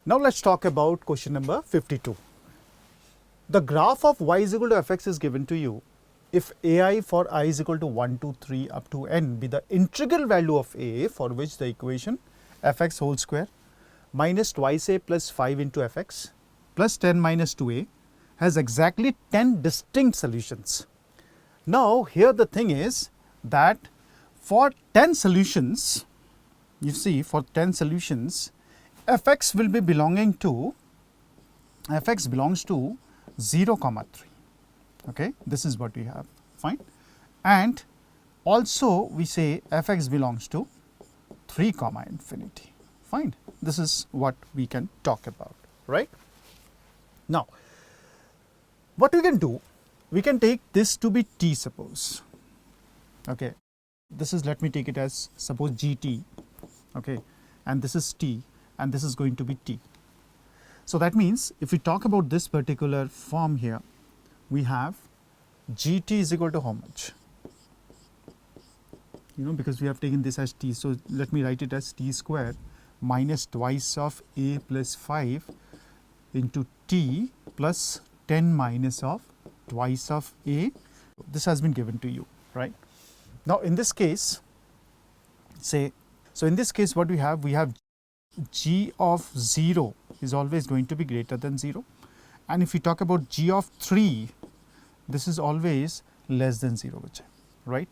Now let's talk about question number 52. The graph of y is equal to fx is given to you if ai for I is equal to 1, 2, 3 up to n be the integral value of a, for which the equation fx whole square minus twice a plus 5 into fx plus 10 minus 2a has exactly 10 distinct solutions. Now here the thing is that for 10 solutions, you see, for 10 solutions fx will be belonging to, fx belongs to 0 comma 3. Okay, this is what we have, fine. And also we say fx belongs to 3 comma infinity, fine. This is what we can talk about, right? Now what we can do, we can take this to be t, suppose. Okay, this is, let me take it as suppose gt, okay, and this is t and this is going to be t. So that means if we talk about this particular form here, we have gt is equal to how much? Because we have taken this as t, so let me write it as t square minus twice of a plus 5 into t plus 10 minus of twice of a. This has been given to you, right? Now in this case, say, so in this case what we have g of 0 is always going to be greater than 0, and if we talk about g of 3, this is always less than 0, right?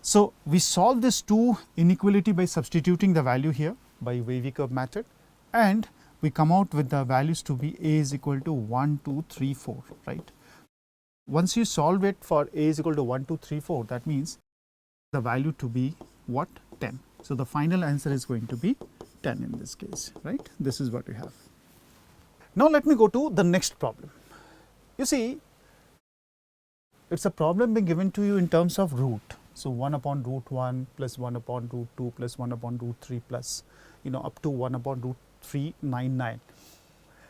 So we solve this 2 inequality by substituting the value here by wavy curve method, and we come out with the values to be a is equal to 1, 2, 3, 4, right? Once you solve it for a is equal to 1, 2, 3, 4, that means the value to be what? 10. So the final answer is going to be 10 in this case, right? This is what we have. Now let me go to the next problem. You see, it's a problem being given to you in terms of root. So 1 upon root 1 plus 1 upon root 2 plus 1 upon root 3 plus, up to 1 upon root 399.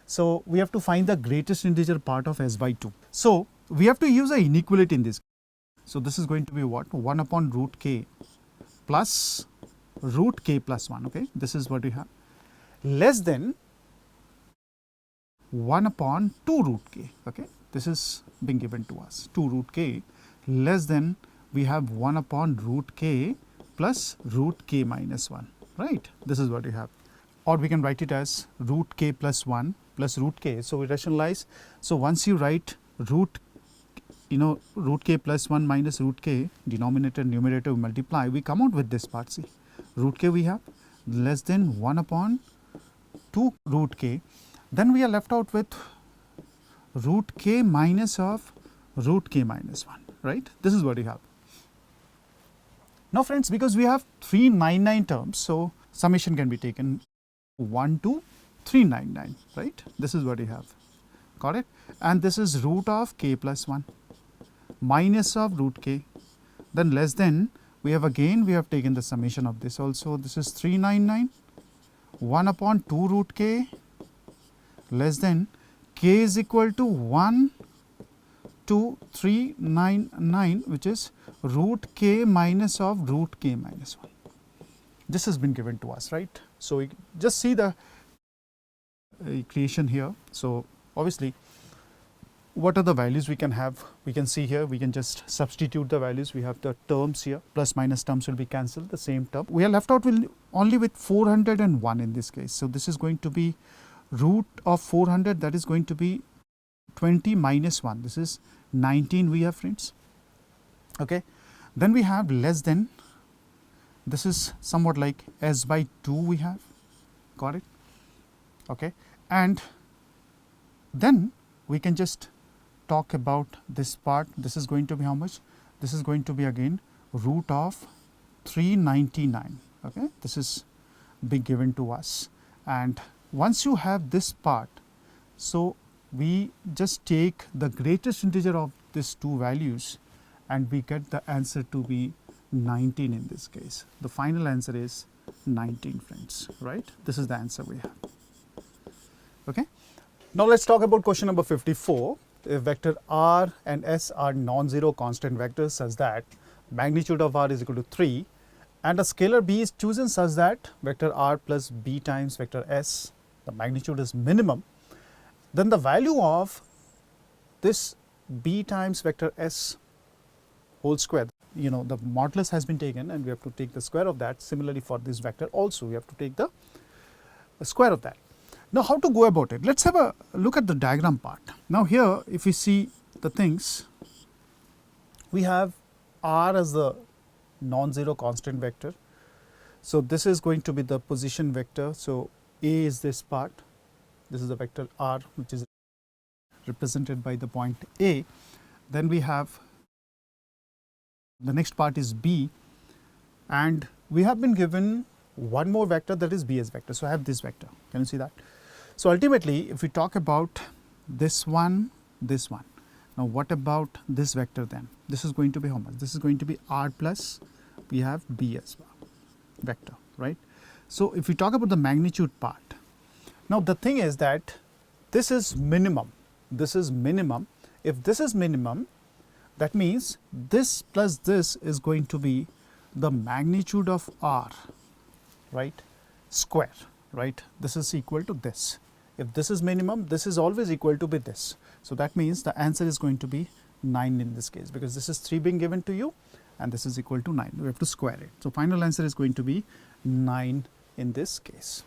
So we have to find the greatest integer part of s by 2. So we have to use an inequality in this. So this is going to be what? 1 upon root k plus root k plus 1, okay? This is what we have, less than 1 upon 2 root k, okay? This is being given to us, 2 root k less than, we have 1 upon root k plus root k minus 1, right? This is what we have. Or we can write it as root k plus 1 plus root k. So we rationalize. So once you write root k plus 1 minus root k, denominator and numerator we multiply, we come out with this part. See, root k we have less than 1 upon 2 root k. Then we are left out with root k minus of root k minus 1, right? This is what we have. Now friends, because we have 399 terms, so summation can be taken 1 to 399, right? This is what we have. Got it? And this is root of k plus 1 minus of root k, then less than, we have taken the summation of this also. This is 399, 1 upon 2 root k less than k is equal to 1 to 399, which is root k minus of root k minus 1. This has been given to us, right? So we just see the equation here. So obviously, what are the values we can have? We can see here, we can just substitute the values. We have the terms here, plus minus terms will be cancelled, the same term. We are left out with only with 401 in this case. So this is going to be root of 400, that is going to be 20 minus 1. This is 19 we have, friends. Okay. Then we have less than, this is somewhat like s by 2 we have. Got it? Okay. And then we can just talk about this part. This is going to be how much? This is going to be again root of 399. Okay. This is be given to us. And once you have this part, so we just take the greatest integer of these two values and we get the answer to be 19 in this case. The final answer is 19, friends, right? This is the answer we have. Okay. Now let's talk about question number 54. If vector r and s are non-zero constant vectors such that magnitude of r is equal to 3 and a scalar b is chosen such that vector r plus b times vector s the magnitude is minimum, then the value of this b times vector s whole square, the modulus has been taken and we have to take the square of that. Similarly for this vector also we have to take the square of that. Now how to go about it? Let's have a look at the diagram part. Now here if we see the things, we have r as the non-zero constant vector. So this is going to be the position vector. So A is this part, this is the vector r which is represented by the point A. Then we have the next part is B, and we have been given one more vector, that is BS vector. So I have this vector, can you see that? So ultimately if we talk about this one, now what about this vector then? This is going to be how much? This is going to be r plus we have BS vector, right? So if we talk about the magnitude part, now the thing is that this is minimum, this is minimum. If this is minimum, that means this plus this is going to be the magnitude of r, right, square, right? This is equal to this. If this is minimum, this is always equal to be this. So that means the answer is going to be 9 in this case, because this is 3 being given to you and this is equal to 9. We have to square it. So final answer is going to be 9 in this case.